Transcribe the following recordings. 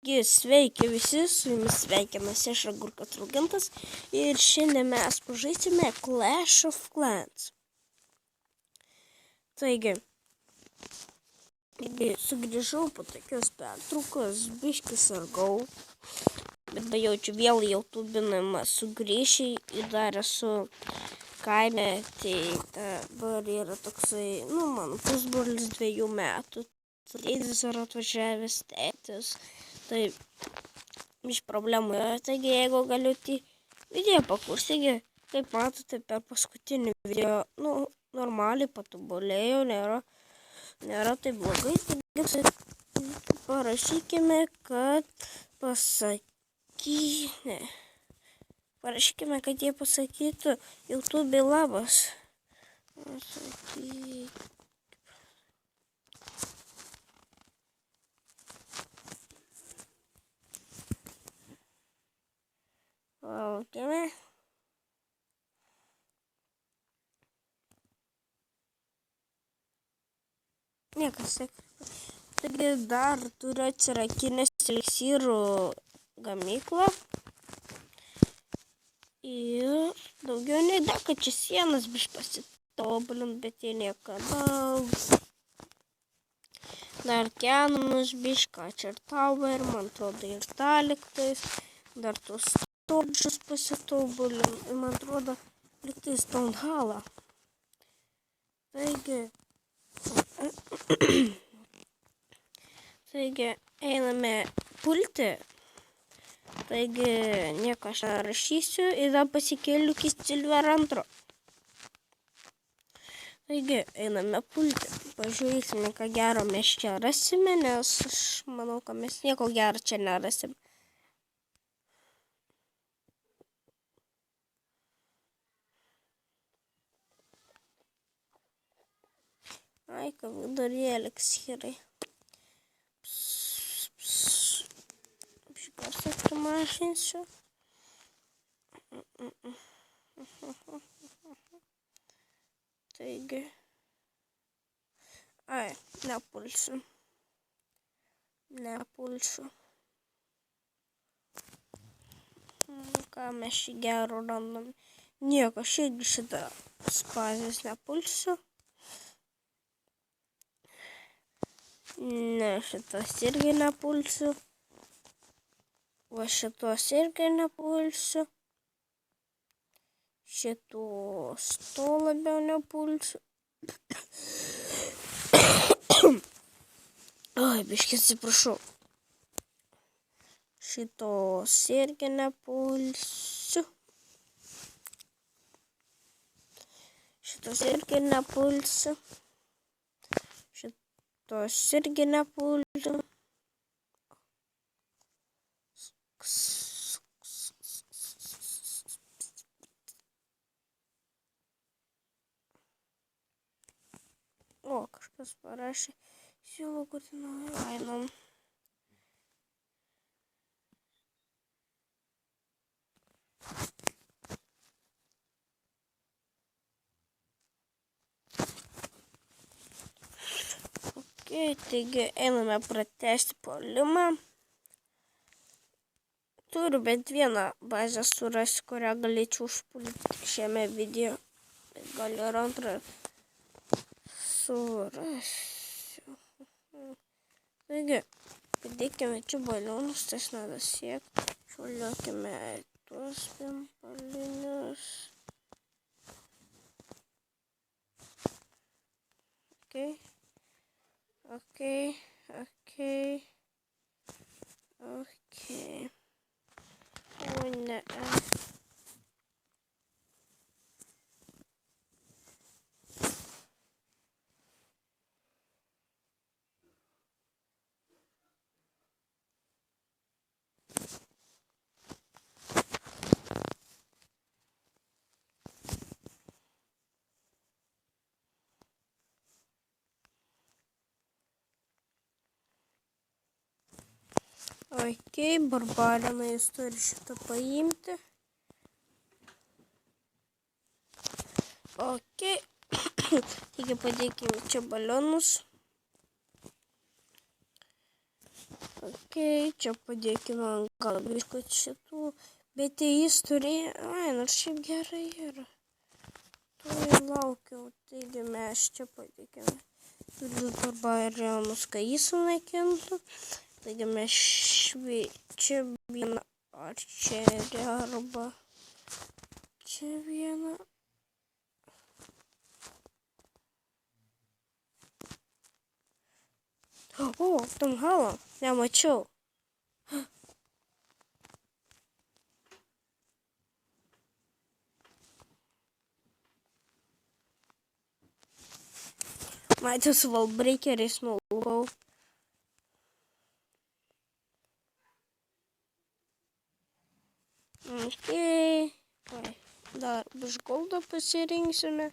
Taigi sveiki visi, su jumis sveikinasi aš Agurkas Raugintas ir šiandien mes pažaisime Clash of Clans. Taigi sugrįžau po tokios pertraukos, biškį sargau, bet jaučiu vėl YouTube'inimą sugrįžti ir dar esu kaime, tai dabar yra toksai, mano pusbrolis 2 metų, tėtis yra atvažiavęs, tėtis. Tai iš problemų yra, taigi jeigu galiu video pakursti, kaip matote per paskutinį video, normaliai patobulėjau, nėra taip blogai, taigi parašykime, kad jie pasakytų YouTube'ai labas. Laukiame. Niekas sekretas. Taigi dar turiu atsirakinęs eliksyrų gamyklą. Ir daugiau neįdė, kad čia sienas biš pasitobulint, bet jie niekada. Dar kenus bišką, čia ir tower, man atrodo, ir taliktais. Dar tos todžius pasitobulint, man atrodo, liktais Town Hallą. Taigi, einame pulti. Taigi, nieko aš nerašysiu ir dar pasikėliu iki Silver 2. Taigi, einame pulti. Pažiūrėsime, ką gero mes čia rasime, nes aš manau, kad mes nieko gero čia nerasim. Ai, ką vidurį eliksirai. Garsą primažinsiu. Taigi. Ai, nepulsiu. Ką mes šį gerų randam. Nieko, šitą spazės nepulsiu. Ne, šitos irgi nepulsiu. Va šitos irgi nepulsiu. Šitos to labiau nepulsiu. Oi, biškį atsiprašau. Šitos irgi nepulsiu. Šitos irgi nepulsiu. Šitos irgi nepulsiu. O, kažkas parašė. Siūlau, kad einam. Taigi einame pratęsti puolimą. Turiu bent vieną bazę surasti, kurią galėčiau užpulti šiame video. Gal ir antrą surasiu. Taigi, padėkime čia balionus, tas nada siekti. Šuoliuokime tuos pimpalinius. Okay. O ne. Barbarinai jis turi šitą paimti. Taigi padėkime čia balionus. Okei, čia padėkime gal biškut šitų, bet jis turėjo, nors šiaip gerai yra. Tuoj laukiau, taigi mes čia padėkime. Turiu barbarianus, kai jis sunaikintų. Taigi mes čia vieną arčerį arba čia vieną. O, tam halą, nemačiau. Matęs valbreikeriais nulūkau. Okei. Dar iš goldo pasirinksime.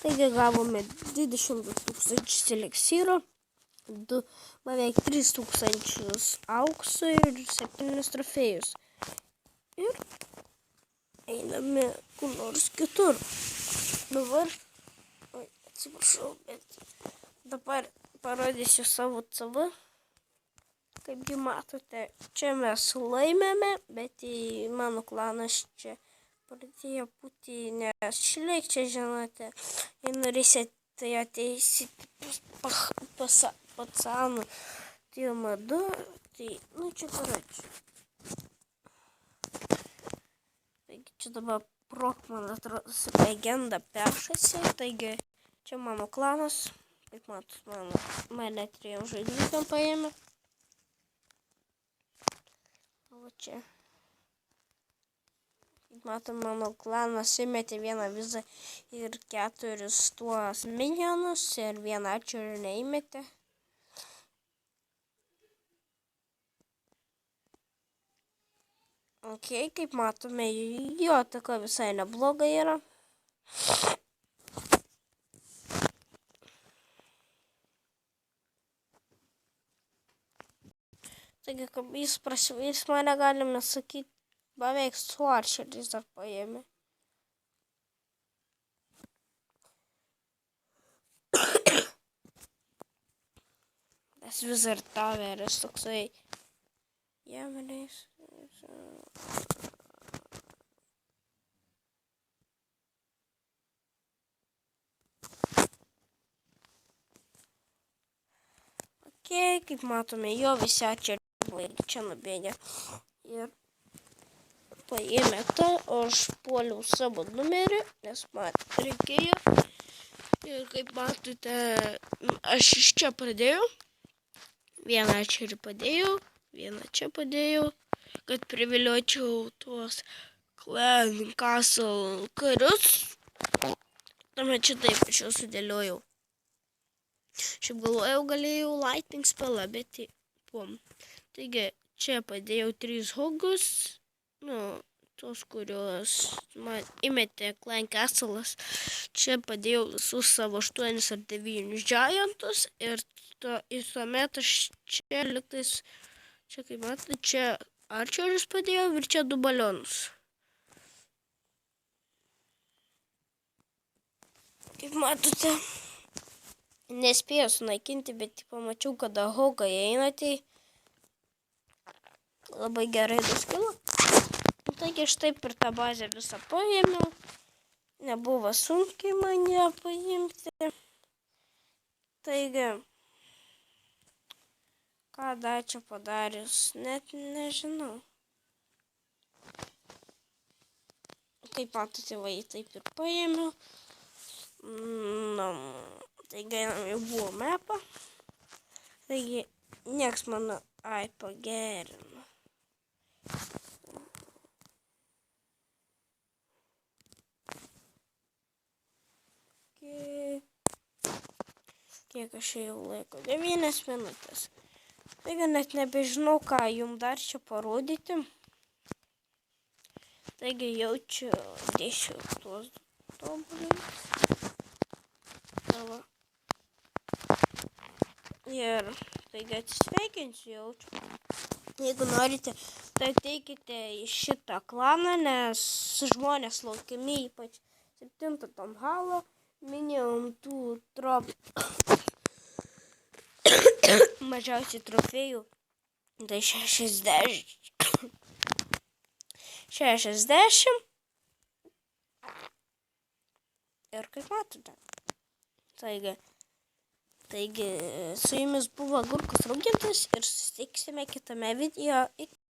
Taigi gavome 22 000 eleksyro, beveik 3 000 aukso ir 7 trofėjus. Ir einame kur nors kitur. Dabar, atsiprašau, bet dabar parodysiu savo CV. Kaipgi matote, čia mes laimėme, bet mano klanas čia pradėjo būti, nes šleik čia, žinote, jei norėsite ateisite pas pacanų Tilma 2, tai, čia karočiui. Taigi čia dabar man atrodo, legenda peršasi, taigi čia mano klanas, kaip matot, mane 3 žaidžiukam paėmė. O čia. Matom, mano klanas įmetė vieną vizą ir 4 tuos minionus ir vieną arčerį neįmetė. Okei, kaip matome, jo ataka visai nebloga yra. Taigi, kaip jis mane, galime sakyti, beveik su arčeriais dar paėmė. Nes vis dar taveris toksai jemeniais. Okei, kaip matome, jo visi arčeriai čia nubėgė. Ir paėmė tą, o aš puoliau savo numerį, nes man reikėjo. Ir kaip matote, aš iš čia pradėjau. Vieną arčerį padėjau, vieną čia padėjau, kad priviliočiau tuos Clan Castle karius. Tuomet čia taip aš jau sudėliojau. Šiaip galvojau, galėjau lightning spellą, bet taigi, čia padėjau 3 hogus. Tos, kurios man įmetė Clan Castle'as. Čia padėjau visus savo 8 ar 9 giantus ir tuomet aš čia liktais, čia kaip matote, čia arčerius padėjau ir čia 2 balionus. Kaip matote, nespėjau sunaikinti, bet pamačiau, kada hogai eina, tai labai gerai nuskilo. Taigi aš taip ir tą bazę visą paėmiau. Nebuvo sunkiai man ją paimti. Taigi, ką dar čia padarius, net nežinau. Kaip matote, taip ir paėmiau. Taigi, jau buvo mapą. Taigi, nieks mano pagerino. Kiek aš jau laiko? 9 minutės. Taigi net nebežinau, ką jums dar čia parodyti. Taigi jau čia dėšiu tuos tobulius. Ir taigi atsisveikinsiu jau čia. Jeigu norite, tai ateikite į šitą klaną, nes žmonės laukiami, ypač 7 Tom Halo. minėjom tų mažiausiai trofėjų. Tai 60. 60. Ir kaip matote. Taigi su jumis buvo Agurkus Raugintas ir susitiksime kitame video.